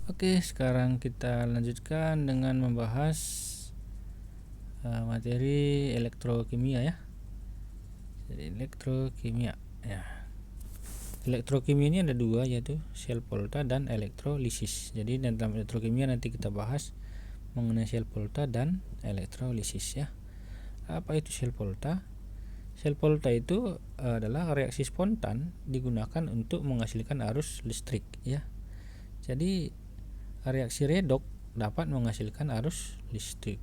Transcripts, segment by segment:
Oke, sekarang kita lanjutkan dengan membahas materi elektrokimia ya. Jadi elektrokimia ya. Elektrokimia ini ada dua, yaitu sel volta dan elektrolisis. Jadi dalam elektrokimia nanti kita bahas mengenai sel volta dan elektrolisis ya. Apa itu sel volta? Sel volta itu adalah reaksi spontan digunakan untuk menghasilkan arus listrik ya. Jadi reaksi redoks dapat menghasilkan arus listrik.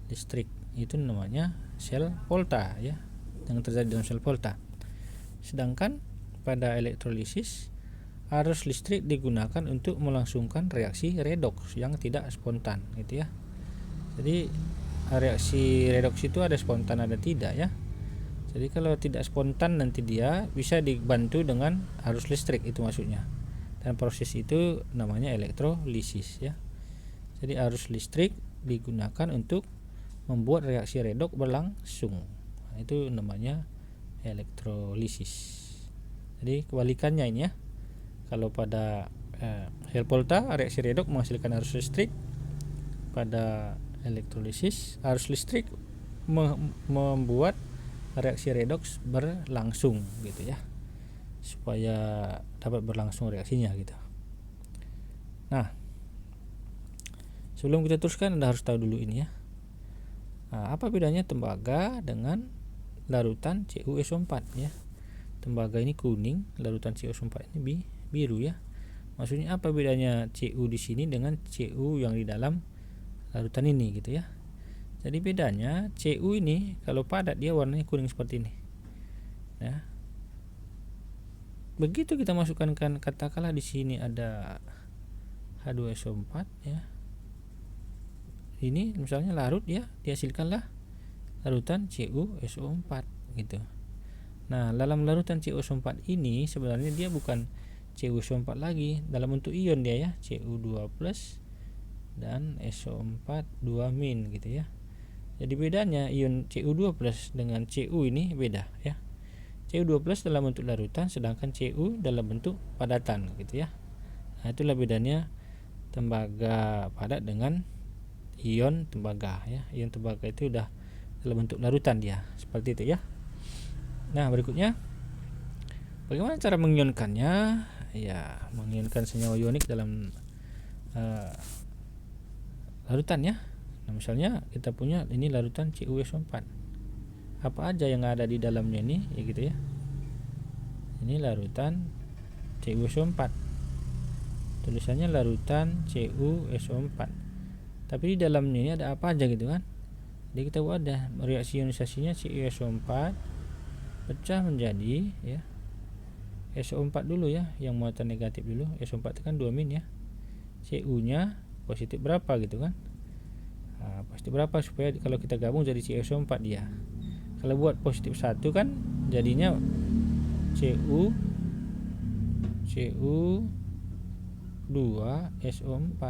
Listrik itu namanya sel volta ya, yang terjadi dalam sel volta. Sedangkan pada elektrolisis, arus listrik digunakan untuk melangsungkan reaksi redoks yang tidak spontan gitu ya. Jadi reaksi redoks itu ada spontan ada tidak ya. Jadi kalau tidak spontan nanti dia bisa dibantu dengan arus listrik, itu maksudnya. Dan proses itu namanya elektrolisis ya. Jadi arus listrik digunakan untuk membuat reaksi redoks berlangsung. Nah, itu namanya elektrolisis. Jadi kebalikannya ini ya. Kalau pada sel volta reaksi redoks menghasilkan arus listrik, pada elektrolisis arus listrik membuat reaksi redoks berlangsung gitu ya, supaya dapat berlangsung reaksinya gitu. Nah, sebelum kita teruskan Anda harus tahu dulu ini ya. Nah, apa bedanya tembaga dengan larutan CuSO4 ya? Tembaga ini kuning, larutan CuSO4 ini biru ya. Maksudnya apa bedanya Cu di sini dengan Cu yang di dalam larutan ini gitu ya. Jadi bedanya Cu ini kalau padat dia warnanya kuning seperti ini ya. Begitu kita masukkan katakanlah di sini ada H2SO4 ya. Ini misalnya larut ya, dihasilkanlah larutan CuSO4 gitu. Nah, dalam larutan CuSO4 ini sebenarnya dia bukan CuSO4 lagi, dalam bentuk ion dia ya, Cu2+ dan SO4 2- gitu ya. Jadi bedanya ion Cu2+ dengan Cu ini beda ya. Cu2+ dalam bentuk larutan, sedangkan Cu dalam bentuk padatan gitu ya. Nah, itulah bedanya tembaga padat dengan ion tembaga ya. Ion tembaga itu udah dalam bentuk larutan dia, seperti itu ya. Nah, berikutnya bagaimana cara mengionkannya? Ya, mengionkan senyawa ionik dalam larutan ya. Nah, misalnya kita punya ini larutan CuSO4. Apa aja yang ada di dalamnya ini ya gitu ya. Ini larutan CuSO4. Tulisannya larutan CuSO4. Tapi di dalamnya ini ada apa aja gitu kan? Jadi kita buat ada reaksi ionisasinya CuSO4 pecah menjadi ya SO4 dulu ya, yang muatan negatif dulu. SO4 itu kan 2- ya. Cu-nya positif berapa gitu kan? Nah, positif berapa supaya kalau kita gabung jadi CuSO4 dia. Kalau buat positif 1 kan jadinya Cu2SO4.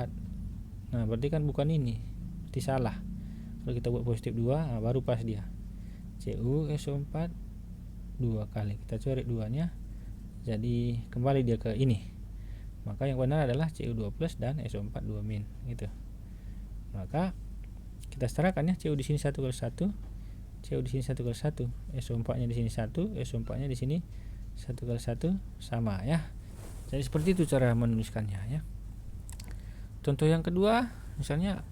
Nah, berarti kan bukan ini. Berarti salah. Kalau kita buat positif 2, baru pas dia. CuSO4 2 kali. Kita coret 2-nya. Jadi kembali dia ke ini. Maka yang benar adalah Cu2+ dan SO4 2- gitu. Maka kita setarakan ya, Cu di sini 1 kali 1, Cu di sini 1 kali 1, SO4-nya di sini 1, SO4-nya di sini 1 kali 1 sama ya. Jadi seperti itu cara menuliskannya ya. Contoh yang kedua, misalnya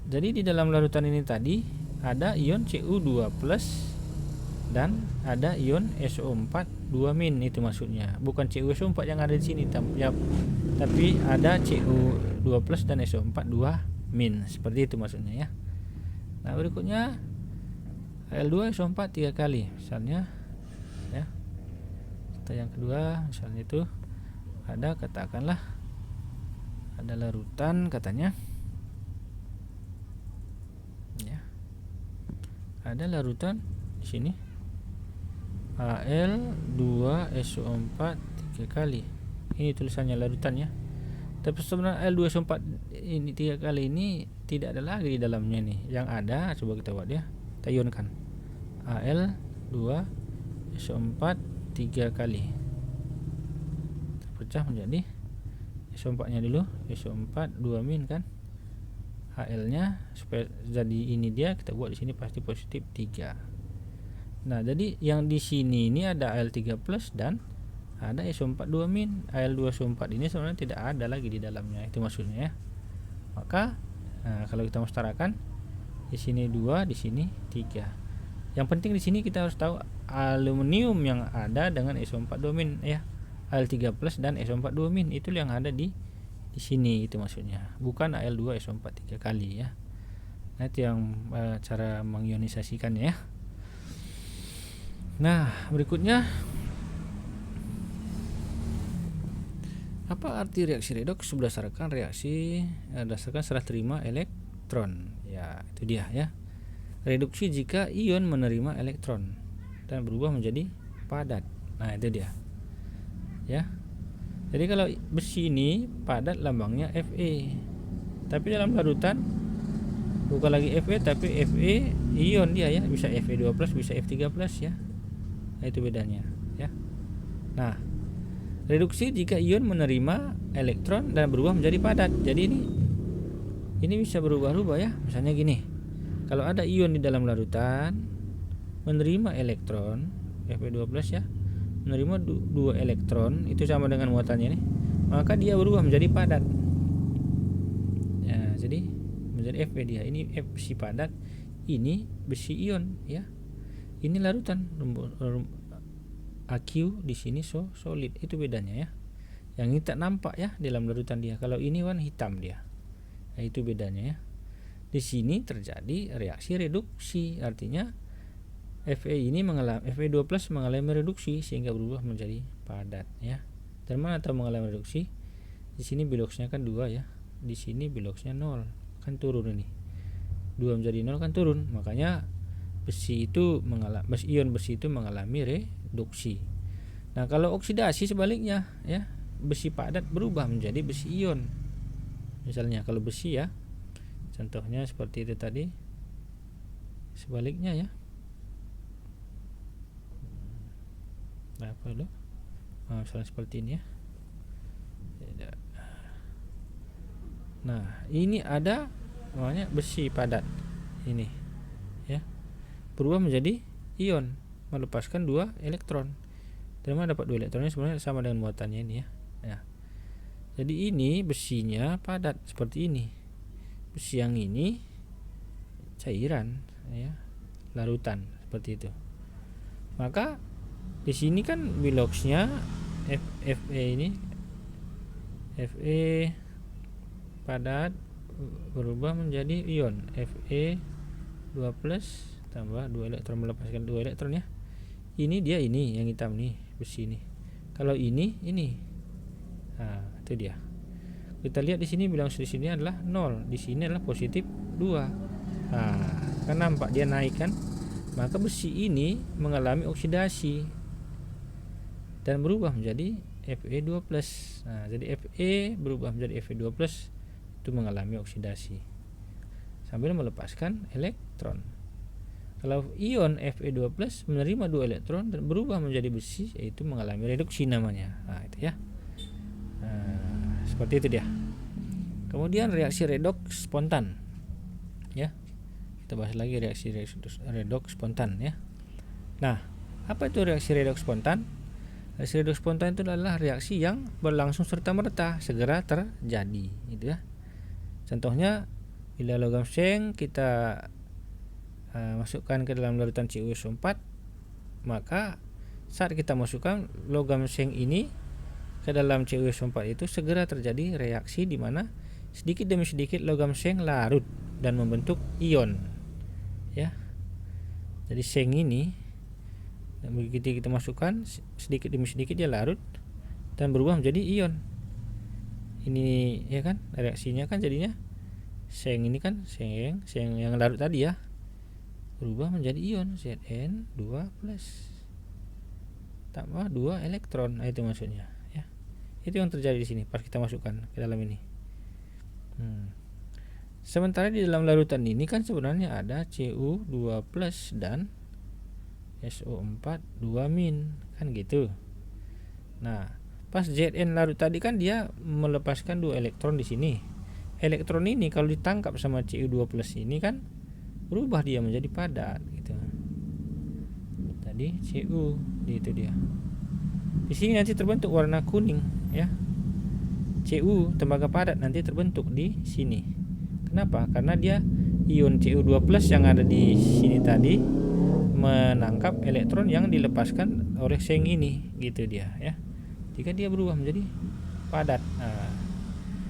jadi di dalam larutan ini tadi ada ion Cu2+ dan ada ion SO4 2- itu maksudnya. Bukan CuSO4 yang ada di sini tapi ada Cu2+ dan SO4 2- seperti itu maksudnya ya. Nah, berikutnya Al2SO4 3 kali misalnya ya. Contoh yang kedua misalnya itu ada, katakanlah ada larutan katanya ya. Ada larutan di sini Al2SO4 3 kali. Ini tulisannya larutan ya. Tapi sebenarnya Al2SO4 ini 3 kali ini tidak ada lagi di dalamnya nih. Yang ada coba kita buat ya. Kita ionkan Al2SO4 3 kali, terpecah menjadi SO4 nya dulu, SO4 2 min kan, HL nya supaya jadi ini dia kita buat di sini pasti positif 3. Nah jadi yang di sini ini ada Al3 plus dan ada SO4 2 min. Al2 SO4 ini sebenarnya tidak ada lagi di dalamnya, itu maksudnya ya. Maka kalau kita mau setarakan, di sini 2, di sini 3. Yang penting di sini kita harus tahu aluminium yang ada dengan SO4 2 min ya. Al3 plus dan SO4 2 min itu yang ada di sini, itu maksudnya. Bukan Al2 SO4 3 kali ya. Nah itu yang cara mengionisasikannya ya. Nah berikutnya, apa arti reaksi redoks berdasarkan serah terima elektron? Ya itu dia ya. Reduksi jika ion menerima elektron dan berubah menjadi padat. Nah itu dia ya. Jadi kalau besi ini padat lambangnya Fe, tapi dalam larutan bukan lagi Fe tapi Fe ion dia ya, bisa Fe2+, bisa F3+ ya. Nah, itu bedanya ya. Nah, reduksi jika ion menerima elektron dan berubah menjadi padat. Jadi ini bisa berubah-ubah ya. Misalnya gini. Kalau ada ion di dalam larutan menerima elektron Fe2+ ya, menerima 2 elektron, itu sama dengan muatannya nih, maka dia berubah menjadi padat ya, jadi menjadi Fe dia. Ini besi padat, ini besi ion ya. Ini larutan AQ, di sini solid, itu bedanya ya. Yang ini tak nampak ya di dalam larutan dia. Kalau ini warna hitam dia. Nah, itu bedanya ya. Di sini terjadi reaksi reduksi, artinya Fe ini Fe2+ mengalami reduksi sehingga berubah menjadi padat ya. Dan mana tahu mengalami reduksi? Di sini biloxnya kan 2 ya. Di sini biloxnya 0. Kan turun ini. 2 menjadi 0 kan turun. Makanya ion besi itu mengalami reduksi. Nah, kalau oksidasi sebaliknya ya. Besi padat berubah menjadi besi ion. Misalnya kalau besi ya. Contohnya seperti itu tadi. Sebaliknya ya. Nah, apa dulu? Misalnya seperti ini ya. Nah, ini ada namanya besi padat. Ini ya. Berubah menjadi ion, melepaskan 2 elektron. Dan mana dapat 2 elektronnya sebenarnya sama dengan muatannya ini ya. Ya. Jadi ini besinya padat seperti ini. Besi yang ini cairan ya, larutan seperti itu. Maka di sini kan biloxnya Fe ini Fe padat berubah menjadi ion Fe2+ tambah 2 elektron, melepaskan 2 elektron ya. Ini dia, ini yang hitam nih, besi ini. Kalau ini nah itu dia. Kita lihat di sini bilangan di sini adalah 0, di sini adalah positif 2. Nah kan nampak dia naik kan. Maka besi ini mengalami oksidasi dan berubah menjadi Fe2+. Nah, jadi Fe berubah menjadi Fe2+ itu mengalami oksidasi sambil melepaskan elektron. Kalau ion Fe2+ menerima 2 elektron dan berubah menjadi besi, yaitu mengalami reduksi namanya. Nah, itu ya. Nah, seperti itu dia. Kemudian reaksi redoks spontan. Ya. Kita bahas lagi reaksi redoks spontan ya. Nah, apa itu reaksi redoks spontan? Reaksi redoks spontan itu adalah reaksi yang berlangsung serta-merta, segera terjadi, gitu ya. Contohnya bila logam seng kita masukkan ke dalam larutan CuSO4, maka saat kita masukkan logam seng ini ke dalam CuSO4 itu segera terjadi reaksi di mana sedikit demi sedikit logam seng larut dan membentuk ion. Ya. Jadi seng ini begitu kita masukkan sedikit demi sedikit dia larut dan berubah menjadi ion. Ini ya kan reaksinya kan jadinya seng ini kan seng yang larut tadi ya berubah menjadi ion Zn2+ tambah 2 elektron. Nah, itu maksudnya ya. Itu yang terjadi di sini pas kita masukkan ke dalam ini. Sementara di dalam larutan ini kan sebenarnya ada Cu2+ dan SO4 2- kan gitu. Nah, pas Zn larut tadi kan dia melepaskan 2 elektron di sini. Elektron ini kalau ditangkap sama Cu2+ ini kan berubah dia menjadi padat gitu. Tadi Cu itu dia. Di sini nanti terbentuk warna kuning ya. Cu tembaga padat nanti terbentuk di sini. Kenapa? Karena dia ion Cu2+ yang ada di sini tadi menangkap elektron yang dilepaskan oleh seng ini gitu dia ya. Jika dia berubah menjadi padat. Nah,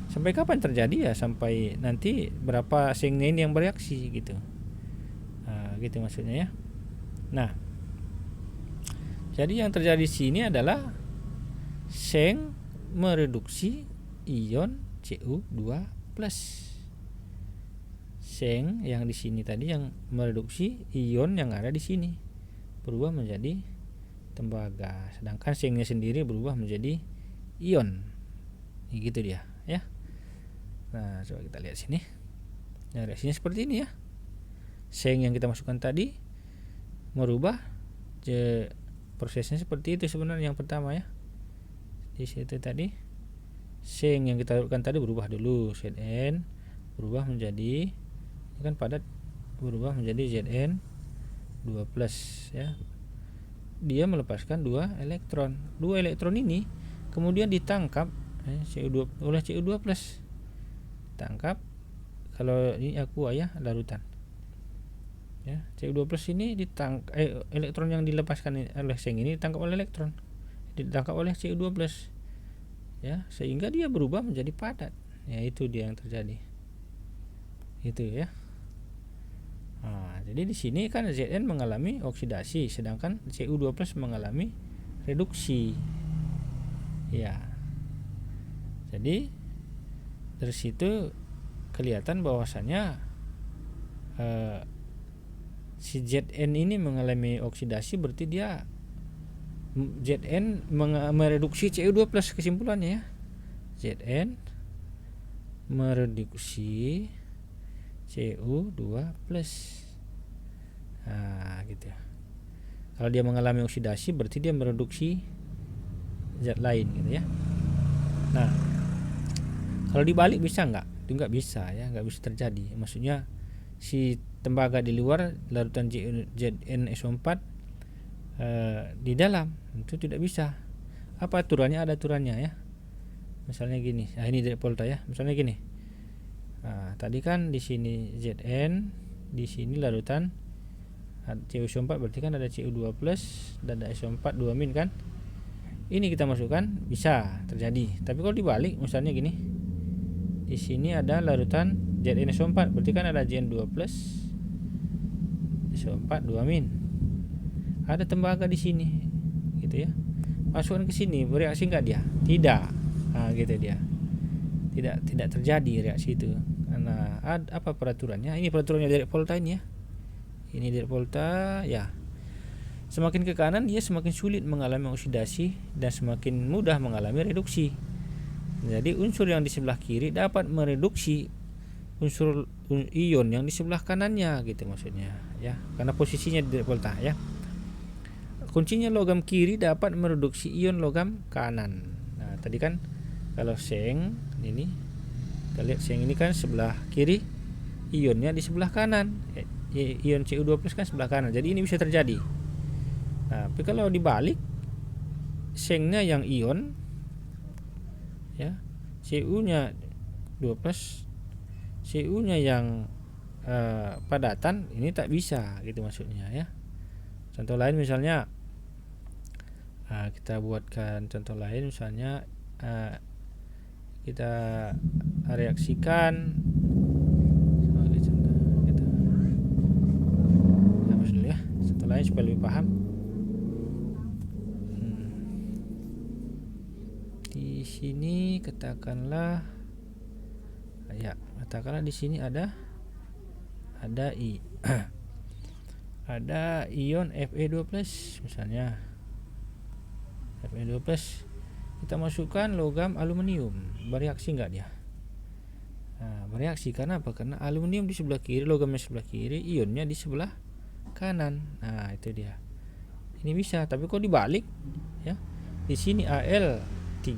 sampai kapan terjadi ya? Sampai nanti berapa sengnya ini yang bereaksi gitu. Nah, gitu maksudnya ya. Nah, jadi yang terjadi di sini adalah seng mereduksi ion Cu2+. Seng yang di sini tadi yang mereduksi ion yang ada di sini berubah menjadi tembaga, sedangkan sengnya sendiri berubah menjadi ion. Gitu dia ya. Nah, coba kita lihat sini. Nah, reaksinya seperti ini ya. Seng yang kita masukkan tadi merubah, prosesnya seperti itu sebenarnya yang pertama ya. Di situ tadi seng yang kita lakukan tadi berubah dulu, Zn berubah menjadi, ini kan padat, berubah menjadi Zn2+ ya. Dia melepaskan 2 elektron. 2 elektron ini kemudian ditangkap oleh Cu2+. Tangkap, kalau ini aqua ya, larutan. Ya, Cu2+ ini elektron yang dilepaskan oleh seng ini ditangkap oleh elektron. Ditangkap oleh Cu2+. Ya, sehingga dia berubah menjadi padat. Ya, itu dia yang terjadi. Itu ya. Nah, jadi di sini kan Zn mengalami oksidasi, sedangkan Cu2+ mengalami reduksi. Ya. Jadi dari situ kelihatan bahwasannya si Zn ini mengalami oksidasi, berarti dia Zn mereduksi Cu2+, kesimpulannya ya. Zn mereduksi Cu2+. Nah, gitu ya. Kalau dia mengalami oksidasi berarti dia mereduksi zat lain gitu ya. Nah, kalau dibalik bisa nggak? Itu nggak bisa ya, nggak bisa terjadi. Maksudnya si tembaga di luar larutan ZnSO4 di dalam, itu tidak bisa. Apa aturannya? Ada aturannya ya. Misalnya gini, nah ini dari Volta ya. Misalnya gini. Nah, tadi kan di sini Zn, di sini larutan CuSO4, berarti kan ada Cu2+ dan ada SO4 2- kan. Ini kita masukkan bisa terjadi. Tapi kalau dibalik misalnya gini. Di sini ada larutan ZnSO4, berarti kan ada Zn2+ SO4 2-. Ada tembaga di sini. Gitu ya. Masukkan ke sini, bereaksi enggak dia? Tidak. Nah, gitu dia. Tidak terjadi reaksi itu. Nah, apa peraturannya? Ini peraturannya dari Volta ini ya. Ini dari Volta ya. Semakin ke kanan dia semakin sulit mengalami oksidasi dan semakin mudah mengalami reduksi. Jadi unsur yang di sebelah kiri dapat mereduksi unsur ion yang di sebelah kanannya gitu maksudnya ya. Karena posisinya di Volta ya. Kuncinya logam kiri dapat mereduksi ion logam kanan. Nah, tadi kan kalau seng ini, kita lihat seng ini kan sebelah kiri, ionnya di sebelah kanan. Ion Cu2+ kan sebelah kanan. Jadi ini bisa terjadi. Nah, tapi kalau dibalik, sengnya yang ion ya, Cu-nya 2+, Cu-nya yang padatan, ini tak bisa gitu maksudnya ya. Contoh lain misalnya, kita buatkan contoh lain misalnya, kita reaksikan sebagai contoh gitu. Hapus dulu ya, contoh lain supaya lebih paham. Di sini katakanlah ya, katakanlah di sini ada ada ion Fe2+ misalnya. Fe2+, kita masukkan logam aluminium, bereaksi enggak dia? Nah, bereaksi karena apa? Karena aluminium di sebelah kiri, logamnya sebelah kiri, ionnya di sebelah kanan. Nah, itu dia. Ini bisa, tapi kok dibalik ya. Di sini Al3+,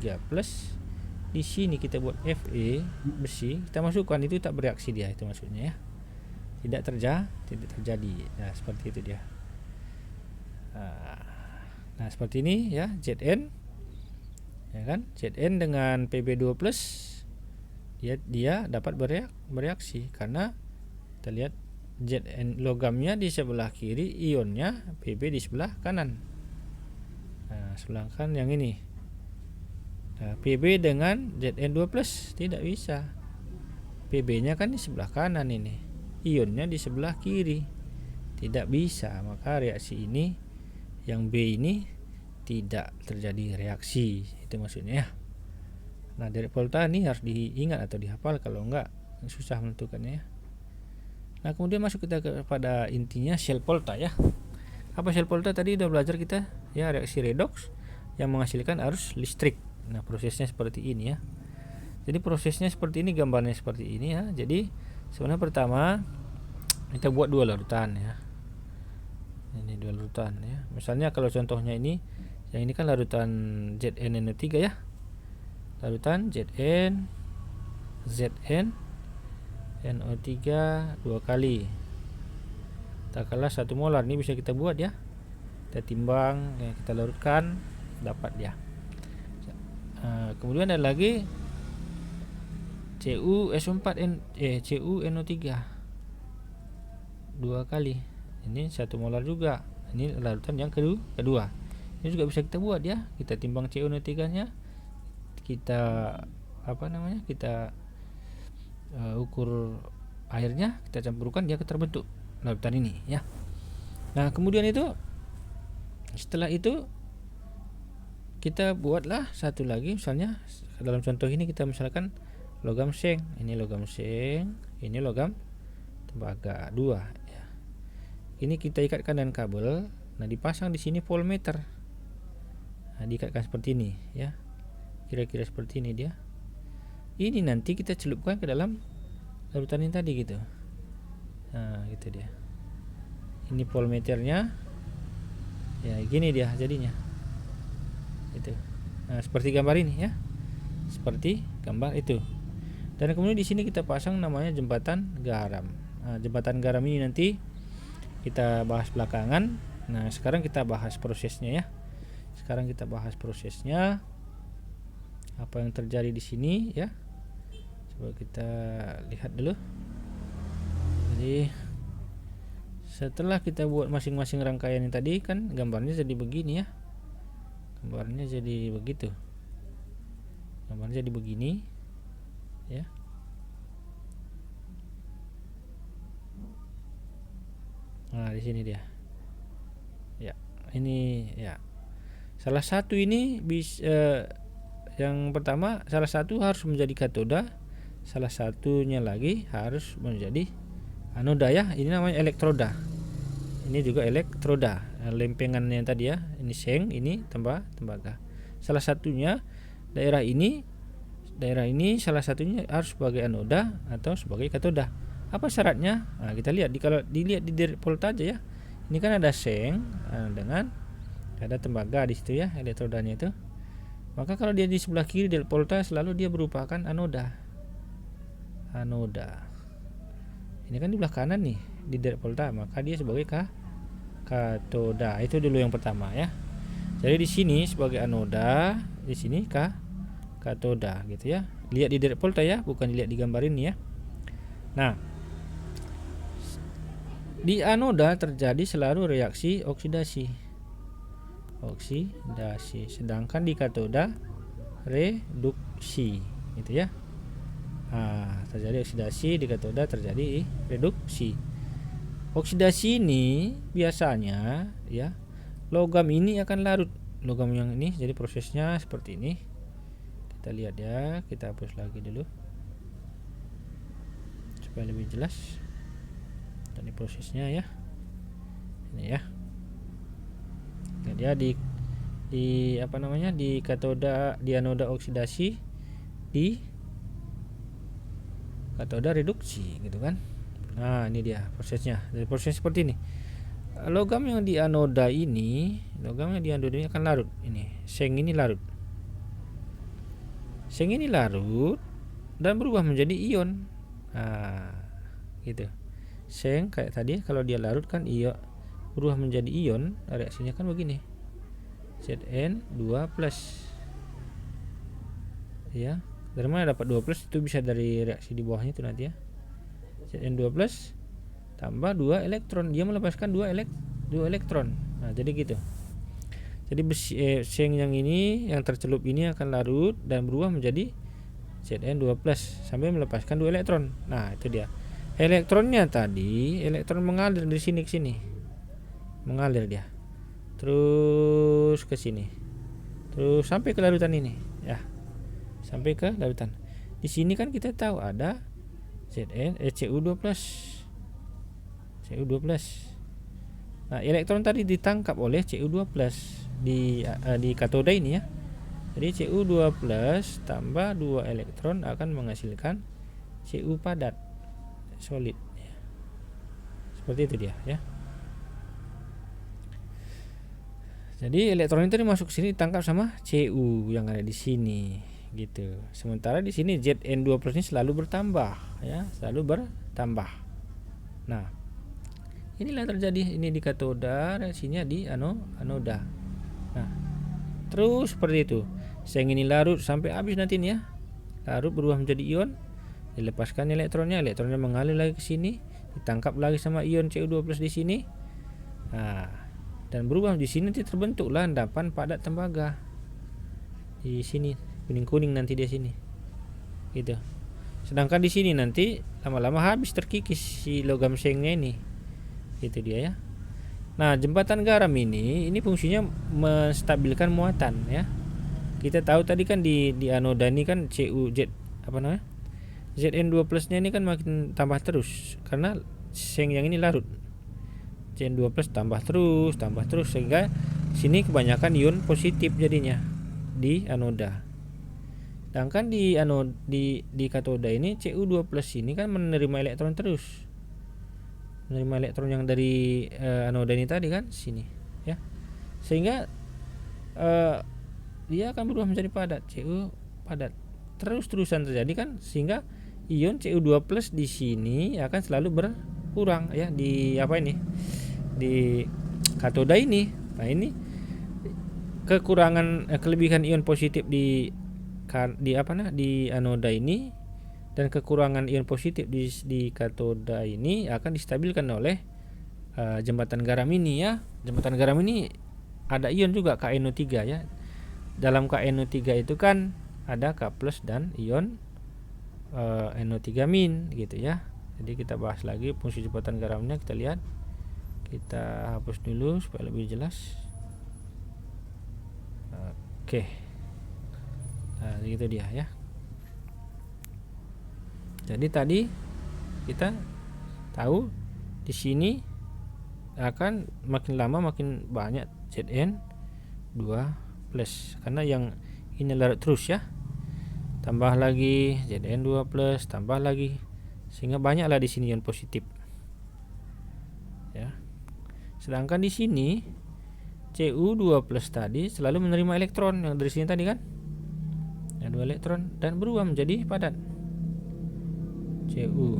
di sini kita buat Fe besi, kita masukkan, itu tak bereaksi dia, itu maksudnya ya. Tidak terjadi. Nah, seperti itu dia. Nah, seperti ini ya, Zn ya kan, Zn dengan Pb2+, dia dapat bereaksi karena kita lihat Zn logamnya di sebelah kiri, ionnya Pb di sebelah kanan. Nah, sedangkan yang ini, nah, Pb dengan Zn2+ tidak bisa. Pb-nya kan di sebelah kanan, ini ionnya di sebelah kiri, tidak bisa. Maka reaksi ini yang B ini tidak terjadi reaksi, itu maksudnya ya. Nah, Direct Volta ini harus diingat atau dihafal, kalau enggak susah menentukannya ya. Nah, kemudian masuk kita kepada intinya Shell Volta ya. Apa Shell Volta? Tadi udah belajar kita ya, reaksi redox yang menghasilkan arus listrik. Nah, prosesnya seperti ini ya. Jadi prosesnya seperti ini, gambarnya seperti ini ya. Jadi sebenarnya pertama kita buat dua larutan ya. Ini dua larutan ya. Misalnya kalau contohnya ini, yang ini kan larutan ZnNO3 ya. Larutan Zn NO3 dua kali. Katakanlah 1 molar, ini bisa kita buat ya. Kita timbang ya, kita larutkan, dapat dia. Kemudian ada lagi CuSO4 CuNO3 dua kali. Ini 1 molar juga. Ini larutan yang kedua. Ini juga bisa kita buat ya. Kita timbang CuNO3-nya. Kita Kita ukur airnya, kita campurkan, dia terbentuk larutan ini ya. Nah, kemudian itu setelah itu kita buatlah satu lagi, misalnya dalam contoh ini kita misalkan logam seng, ini logam seng, ini logam tembaga 2 ya. Ini kita ikatkan dengan kabel. Nah, dipasang di sini voltmeter. Nah, diikatkan seperti ini ya. Kira-kira seperti ini dia. Ini nanti kita celupkan ke dalam larutan ini tadi gitu. Nah, gitu dia. Ini voltmeternya. Ya, gini dia jadinya. Itu. Nah, seperti gambar ini ya. Seperti gambar itu. Dan kemudian di sini kita pasang namanya jembatan garam. Nah, jembatan garam ini nanti kita bahas belakangan. Nah, sekarang kita bahas prosesnya ya. Apa yang terjadi di sini ya. Coba kita lihat dulu. Jadi setelah kita buat masing-masing rangkaian yang tadi, kan gambarnya jadi begini ya. Gambarnya jadi begitu. Gambarnya jadi begini ya. Nah, di sini dia. Ya, ini ya. Salah satu ini yang pertama, salah satu harus menjadi katoda, salah satunya lagi harus menjadi anoda ya. Ini namanya elektroda. Ini juga elektroda. Lempengannya tadi ya. Ini seng, ini tembaga. Salah satunya daerah ini salah satunya harus sebagai anoda atau sebagai katoda. Apa syaratnya? Nah, kita lihat kalau dilihat di Direct Volta aja ya. Ini kan ada seng dengan ada tembaga di situ ya, elektrodanya itu. Maka kalau dia di sebelah kiri Direct Volta, selalu dia merupakan anoda. Ini kan di sebelah kanan nih di Direct Volta, maka dia sebagai katoda. Itu dulu yang pertama ya. Jadi di sini sebagai anoda, di sini katoda gitu ya. Lihat di Direct Volta ya, bukan dilihat di gambar ini ya. Nah, di anoda terjadi selalu reaksi oksidasi, sedangkan di katoda reduksi gitu ya. Terjadi oksidasi, di katoda terjadi reduksi. Oksidasi ini biasanya ya, logam ini akan larut, logam yang ini. Jadi prosesnya seperti ini. Kita lihat ya, kita hapus lagi dulu supaya lebih jelas. Tadi prosesnya ya. Ini ya. Dia di katoda, di anoda oksidasi, di katoda reduksi gitu kan. Nah, ini dia prosesnya. Dari proses seperti ini. logam yang di anoda ini akan larut. Ini seng ini larut. Seng ini larut dan berubah menjadi ion. Nah, gitu. Seng kayak tadi kalau dia larut kan iya berubah menjadi ion, reaksinya kan begini. Zn2+. Ya. Dari mana dapat 2+? Itu bisa dari reaksi di bawahnya itu nanti ya. Zn2+ tambah 2 elektron, dia melepaskan 2 elektron. Nah, jadi gitu. Jadi seng yang ini yang tercelup ini akan larut dan berubah menjadi Zn2+ sampai melepaskan 2 elektron. Nah, itu dia. Elektronnya tadi, elektron mengalir dari sini ke sini. Mengalir dia. Terus ke sini. Terus sampai ke larutan ini, ya. Sampai ke larutan. Di sini kan kita tahu ada Cu2+. Nah, elektron tadi ditangkap oleh Cu2+ di katoda ini ya. Jadi Cu2+ tambah 2 elektron akan menghasilkan Cu padat solid ya. Seperti itu dia ya. Jadi elektron itu masuk ke sini ditangkap sama Cu yang ada di sini gitu. Sementara di sini Zn2+ ini selalu bertambah ya, selalu bertambah. Nah, inilah terjadi ini di katoda, reaksinya di anoda. Nah, terus seperti itu. Seng ini larut sampai habis nanti nih ya. Larut berubah menjadi ion, dilepaskan elektronnya mengalir lagi ke sini, ditangkap lagi sama ion Cu2+ di sini. Nah, dan berubah di sini nanti terbentuklah endapan padat tembaga. Di sini kuning-kuning nanti di sini. Gitu. Sedangkan di sini nanti lama-lama habis terkikis si logam sengnya ini. Itu dia ya. Nah, jembatan garam ini fungsinya menstabilkan muatan ya. Kita tahu tadi kan di anoda ini kan Zn2+-nya ini kan makin tambah terus karena seng yang ini larut. Zn2+ tambah terus sehingga sini kebanyakan ion positif jadinya di anoda. Sedangkan di katoda ini Cu2+ ini kan menerima elektron terus. Menerima elektron yang dari anoda ini tadi kan sini ya. Sehingga dia akan berubah menjadi padat, Cu padat. Terus-terusan terjadi kan sehingga ion Cu2+ di sini akan selalu berkurang ya di di katoda ini. Nah, ini kelebihan ion positif di anoda ini dan kekurangan ion positif di katoda ini akan distabilkan oleh jembatan garam ini ya. Jembatan garam ini ada ion juga KNO3 ya. Dalam KNO3 itu kan ada K+ dan ion NO3- gitu ya. Jadi kita bahas lagi fungsi jembatan garamnya, kita lihat. Kita hapus dulu supaya lebih jelas. Oke. Nah, gitu dia ya. Jadi tadi kita tahu di sini akan makin lama makin banyak Zn2+ karena yang ini larut terus ya. Tambah lagi Zn2+, tambah lagi sehingga banyaklah di sini ion positif. Ya. Sedangkan di sini Cu2+ tadi selalu menerima elektron yang dari sini tadi kan. Ada 2 elektron dan berubah menjadi padat. Cu.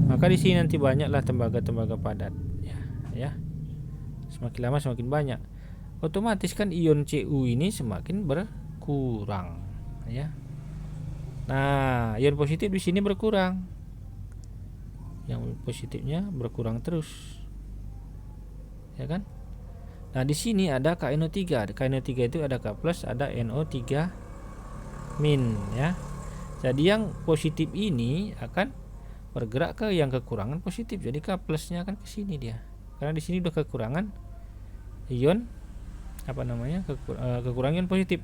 Maka di sini nanti banyaklah tembaga-tembaga padat ya. Semakin lama semakin banyak. Otomatis kan ion Cu ini semakin berkurang ya. Nah, ion positif di sini berkurang. Yang positifnya berkurang terus. Ya kan? Nah, di sini ada KNO3. KNO3 itu ada K+, ada NO3- ya. Jadi yang positif ini akan bergerak ke yang kekurangan positif. Jadi K+-nya akan ke sini dia. Karena di sini udah kekurangan ion kekurangan ion positif.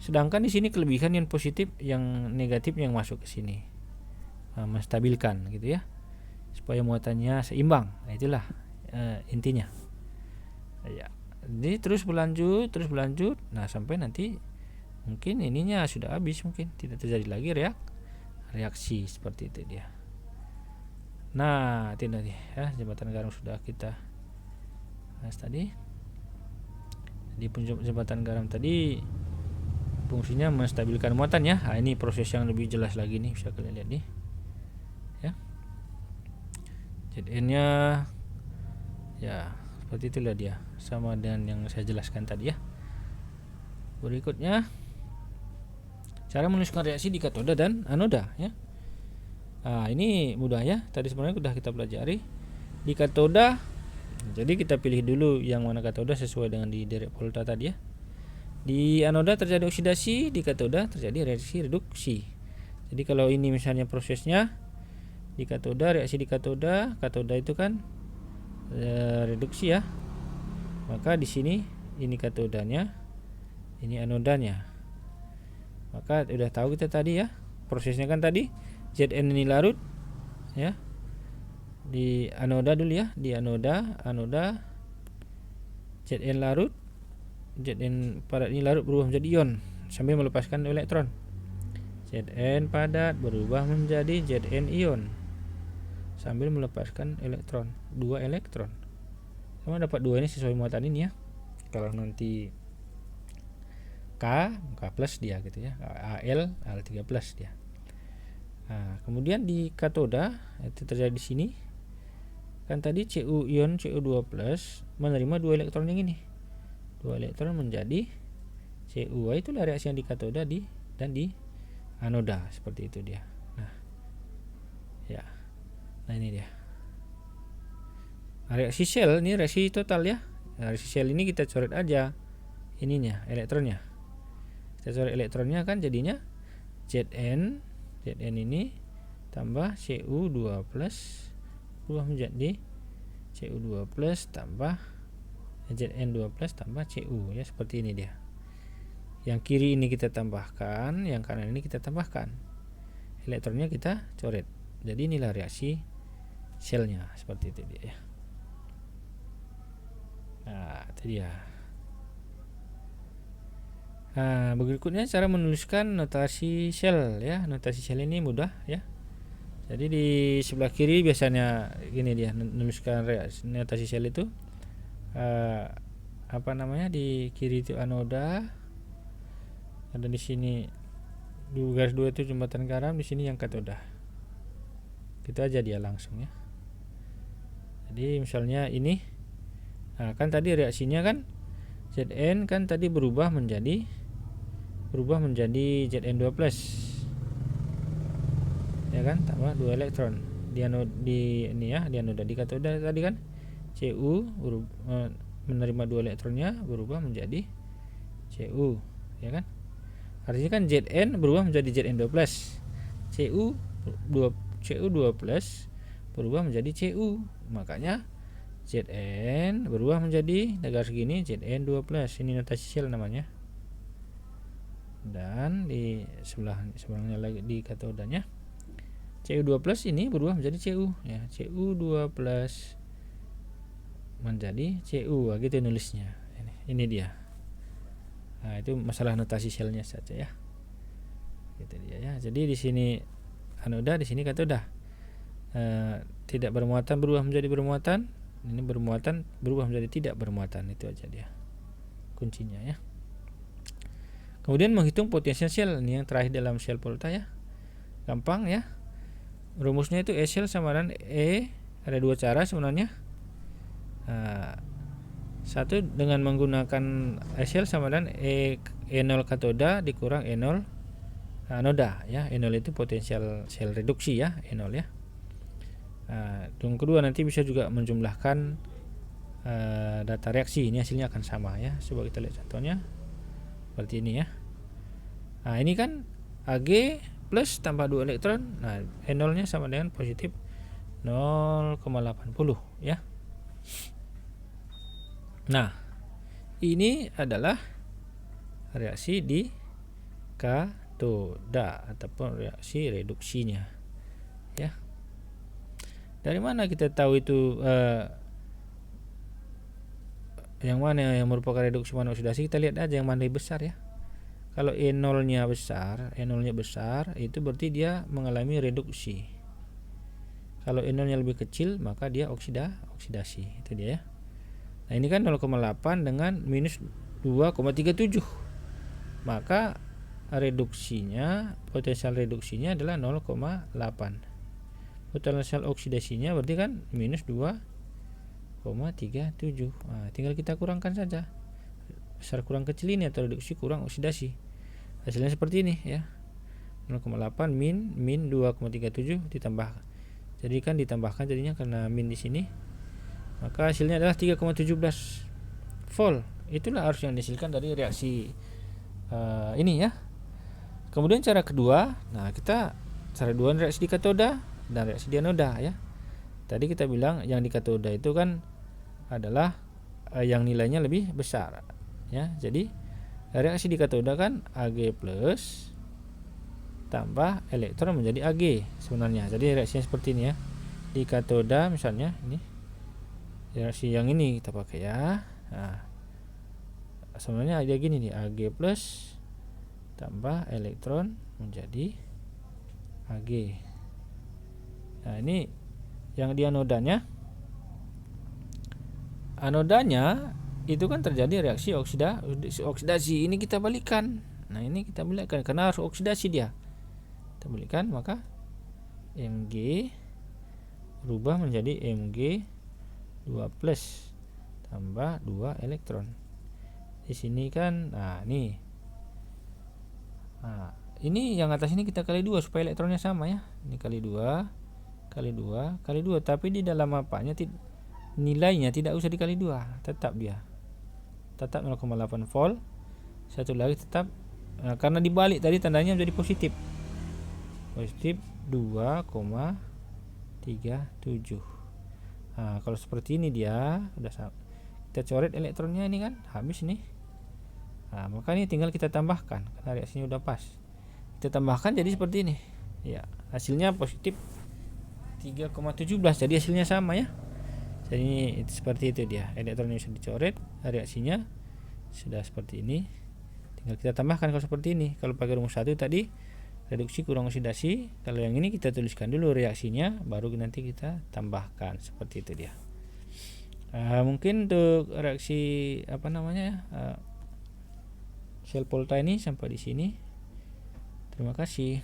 Sedangkan di sini kelebihan ion positif yang negatif yang masuk ke sini. Menstabilkan gitu ya. Supaya muatannya seimbang. Nah, itulah intinya. Ya. Jadi terus berlanjut. Nah, sampai nanti mungkin ininya sudah habis, mungkin tidak terjadi lagi reaksi seperti itu dia. Nah, itu tadi ya, jembatan garam sudah kita bahas tadi. Di jembatan garam tadi fungsinya menstabilkan muatan ya. Nah, ini proses yang lebih jelas lagi nih, bisa kalian lihat nih. Ya. ZN-nya ya seperti itulah dia, sama dengan yang saya jelaskan tadi ya. Berikutnya cara menuliskan reaksi di katoda dan anoda ya. Nah, ini mudah ya. Tadi sebenarnya sudah kita pelajari. Di katoda, jadi kita pilih dulu yang mana katoda sesuai dengan di direct volta tadi ya. Di anoda terjadi oksidasi, di katoda terjadi reaksi reduksi. Jadi kalau ini misalnya prosesnya di katoda, reaksi di katoda itu kan reduksi ya. Maka di sini ini katodanya, ini anodanya. Maka udah tahu kita tadi ya, prosesnya kan tadi Zn ini larut ya. Di anoda dulu ya, di anoda Zn larut, Zn padat ini larut berubah menjadi ion sambil melepaskan elektron. Zn padat berubah menjadi Zn ion sambil melepaskan elektron, 2 elektron. Sama dapat 2 ini sesuai muatan ini ya. Kalau nanti K plus dia gitu ya, Al3 plus dia. Nah, kemudian di katoda itu terjadi di sini. Kan tadi Cu ion Cu2 plus menerima 2 elektron yang ini. 2 elektron menjadi Cu. Itulah reaksi yang di katoda dan di anoda, seperti itu dia. Nah. Ya. Nah, ini dia. Nah, reaksi sel ini reaksi total ya. Nah, reaksi sel ini kita coret aja ininya, elektronnya. Kita coret elektronnya kan jadinya Zn ini tambah Cu2 plus berubah menjadi Cu2 plus tambah Zn2 plus tambah Cu ya, seperti ini dia. Yang kiri ini kita tambahkan, yang kanan ini kita tambahkan. Elektronnya kita coret. Jadi inilah reaksi selnya, seperti itu dia ya. Nah, itu dia. Nah, berikutnya cara menuliskan notasi sel ya. Notasi sel ini mudah ya. Jadi di sebelah kiri biasanya gini dia, menuliskan notasi sel itu apa namanya, di kiri itu anoda, ada di sini garis 2 itu jembatan garam, di sini yang katoda. Gitu aja dia langsung ya. Jadi misalnya ini, nah kan tadi reaksinya kan Zn kan tadi berubah menjadi Zn2 plus ya kan, tambah 2 elektron di ini ya, di anoda. Di katoda tadi kan Cu menerima 2 elektronnya berubah menjadi Cu ya kan. Artinya kan Zn berubah menjadi Zn2 plus, Cu2 plus berubah menjadi Cu, makanya Zn berubah menjadi garis segini Zn2 plus. Ini notasi sel namanya. Dan di sebelahnya lagi di katodanya Cu2 plus ini berubah menjadi Cu ya, Cu2 plus menjadi Cu, gitu nulisnya. Ini dia. Nah, itu masalah notasi selnya saja ya. Gitu dia ya. Jadi di sini anoda, di sini katoda. Tidak bermuatan berubah menjadi bermuatan, ini bermuatan berubah menjadi tidak bermuatan. Itu aja dia kuncinya ya. Kemudian menghitung potensial sel, ini yang terakhir dalam sel volta ya. Gampang ya. Rumusnya itu E sel sama dengan E, ada 2 cara sebenarnya. Satu dengan menggunakan E sel sama dengan E0 katoda dikurang E0 anoda ya. E0 itu potensial sel reduksi ya, E0 ya. Yang kedua nanti bisa juga menjumlahkan data reaksi, ini hasilnya akan sama ya. Coba kita lihat contohnya seperti ini ya. Nah, ini kan Ag plus tambah 2 elektron. Nah, E0 nya sama dengan positif 0,80 ya. Nah, ini adalah reaksi di katoda ataupun reaksi reduksinya ya. Dari mana kita tahu itu yang mana yang merupakan reduksi, mana oksidasi? Kita lihat aja yang mana lebih besar ya. Kalau E0 nya besar, itu berarti dia mengalami reduksi. Kalau NO-nya lebih kecil maka dia oksidasi. Itu dia ya. Nah, ini kan 0,8 dengan minus 2,37. Maka potensial reduksinya adalah 0,8. Potensial oksidasinya berarti kan minus 2,37. Nah, tinggal kita kurangkan saja. Besar kurang kecil ini atau reduksi kurang oksidasi. Hasilnya seperti ini ya. 0,8 min 2,37 ditambah. Jadi kan ditambahkan jadinya karena min di sini. Maka hasilnya adalah 3,17 volt. Itulah arus yang dihasilkan dari reaksi ini ya. Kemudian cara kedua, cara dua reaksi di katoda dan reaksi di anoda ya. Tadi kita bilang yang di katoda itu kan adalah yang nilainya lebih besar ya. Jadi reaksi di katoda kan Ag plus tambah elektron menjadi Ag sebenarnya. Jadi reaksinya seperti ini ya. Di katoda misalnya ini reaksi yang ini kita pakai ya. Nah, sebenarnya ada gini nih, Ag plus tambah elektron menjadi Ag. Nah, ini yang di anodanya itu kan terjadi reaksi oksidasi. Ini kita balikan. Nah, ini kita balikan karena harus oksidasi dia. Kita balikan maka Mg berubah menjadi Mg 2 plus tambah 2 elektron. Di sini kan ini yang atas ini kita kali 2 supaya elektronnya sama ya. Ini kali 2 kali 2 kali 2, tapi di dalam mapanya nilainya tidak usah dikali 2, tetap 0,8 volt. Satu lagi tetap karena dibalik tadi tandanya menjadi positif 2,37. Nah, kalau seperti ini dia udah kita coret elektronnya ini kan habis nih. Nah, maka ini tinggal kita tambahkan karena reaksinya udah pas. Kita tambahkan jadi seperti ini. Ya, hasilnya positif 3,17. Jadi hasilnya sama ya. Jadi seperti itu dia. Elektronnya bisa dicoret, reaksinya sudah seperti ini. Tinggal kita tambahkan kalau seperti ini. Kalau pakai rumus 1 tadi reduksi kurang oksidasi. Kalau yang ini kita tuliskan dulu reaksinya, baru nanti kita tambahkan. Seperti itu dia. Mungkin untuk reaksi Shell Polta ini sampai di sini. Terima kasih.